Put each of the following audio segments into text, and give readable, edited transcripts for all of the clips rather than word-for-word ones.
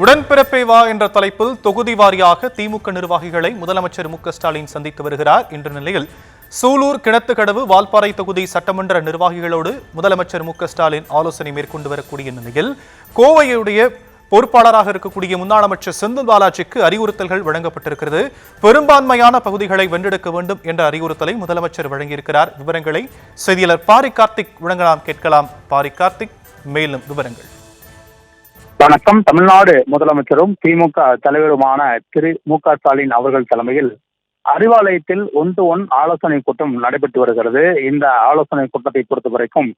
உடன்பிறப்பே வா என்ற தலைப்பில் தொகுதி வாரியாக திமுக நிர்வாகிகளை முதலமைச்சர் மு.க.ஸ்டாலின் சந்தித்து வருகிறார். என்ற நிலையில் சூலூர், கிணத்துக்கடவு, வால்பாறை தொகுதி சட்டமன்ற நிர்வாகிகளோடு முதலமைச்சர் மு.க.ஸ்டாலின் ஆலோசனை மேற்கொண்டு வரக்கூடிய நிலையில் கோவையுடைய பொறுப்பாளராக இருக்கக்கூடிய முன்னாள் அமைச்சர் செந்தில் பாலாஜிக்கு அறிவுறுத்தல்கள் வழங்கப்பட்டிருக்கிறது. பெரும்பான்மையான பகுதிகளை வென்றெடுக்க வேண்டும் என்ற அறிவுறுத்தலை முதலமைச்சர் வழங்கியிருக்கிறார். விவரங்களை செய்தியாளர் பாரி கார்த்திக் வழங்கலாம், கேட்கலாம். பாரி கார்த்திக், மேலும் விவரங்கள். வணக்கம். தமிழ்நாடு முதலமைச்சரும் திமுக தலைவருமான திரு மு.க.ஸ்டாலின் அவர்கள் தலைமையில் அறிவாலயத்தில் 1-to-1 ஆலோசனை கூட்டம் நடைபெற்று வருகிறது. இந்த ஆலோசனை கூட்டத்தை பொறுத்தவரைக்கும்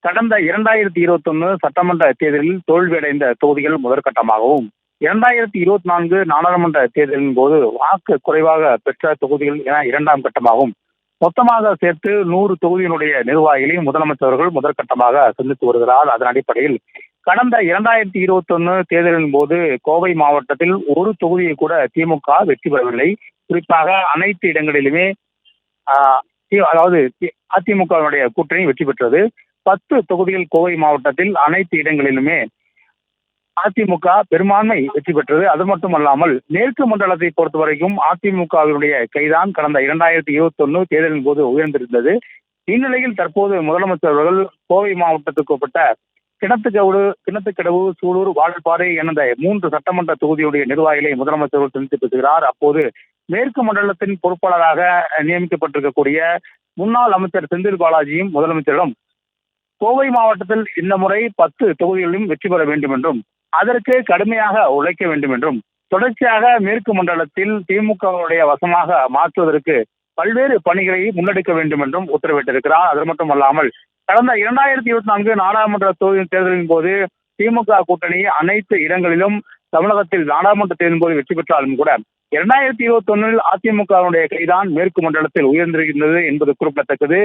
கடந்த 2021 சட்டமன்ற தேர்தலில் தோல்வியடைந்த தொகுதிகள் முதற்கட்டமாகவும் 2024 நாடாளுமன்ற தேர்தலின் போது வாக்கு குறைவாக பெற்ற தொகுதிகள் என இரண்டாம் கட்டமாகவும் மொத்தமாக சேர்த்து 100 தொகுதியினுடைய நிர்வாகிகளையும் முதலமைச்சர்கள் முதற்கட்டமாக சந்தித்து வருகிறார். அதன் அடிப்படையில் கடந்த 2021 தேர்தலின் போது கோவை மாவட்டத்தில் ஒரு தொகுதியை கூட திமுக வெற்றி பெறவில்லை. குறிப்பாக அனைத்து இடங்களிலுமே அதாவது அதிமுகவினுடைய கூட்டணி வெற்றி பெற்றது. 10 தொகுதிகள் கோவை மாவட்டத்தில் அனைத்து இடங்களிலுமே அதிமுக பெரும்பான்மை வெற்றி பெற்றது. அது மட்டுமல்லாமல் மேற்கு மண்டலத்தை பொறுத்தவரைக்கும் அதிமுகவினுடைய கைதான் கடந்த 2021 தேர்தலின் போது உயர்ந்திருந்தது. இந்நிலையில் தற்போது முதலமைச்சர் அவர்கள் கோவை மாவட்டத்துக்கு உட்பட்ட கிணத்துக்கடவு, சூலூர், வால்பாறை என 3 சட்டமன்ற தொகுதியுடைய நிர்வாகிகளை முதலமைச்சர்கள் சந்தித்து பேசுகிறார். அப்போது மேற்கு மண்டலத்தின் பொறுப்பாளராக நியமிக்கப்பட்டிருக்கக்கூடிய முன்னாள் அமைச்சர் செந்தில் பாலாஜியும் முதலமைச்சரிடம் கோவை மாவட்டத்தில் இந்த முறை 10 தொகுதிகளிலும் வெற்றி பெற வேண்டும் என்றும் அதற்கு கடுமையாக உழைக்க வேண்டும் என்றும் தொடர்ச்சியாக மேற்கு மண்டலத்தில் திமுகவுடைய வசமாக மாற்றுவதற்கு பல்வேறு பணிகளை முன்னெடுக்க வேண்டும் என்றும் உத்தரவிட்டிருக்கிறார். அது மட்டுமல்லாமல் கடந்த 2024 நாடாளுமன்ற தேர்தலின் போது திமுக கூட்டணி அனைத்து இடங்களிலும் தமிழகத்தில் நாடாளுமன்ற தேர்தலின் போது வெற்றி பெற்றாலும் கூட 2021 அதிமுகவுடைய கைதான் மேற்கு மண்டலத்தில் உயர்ந்திருக்கின்றது என்பது குறிப்பிடத்தக்கது.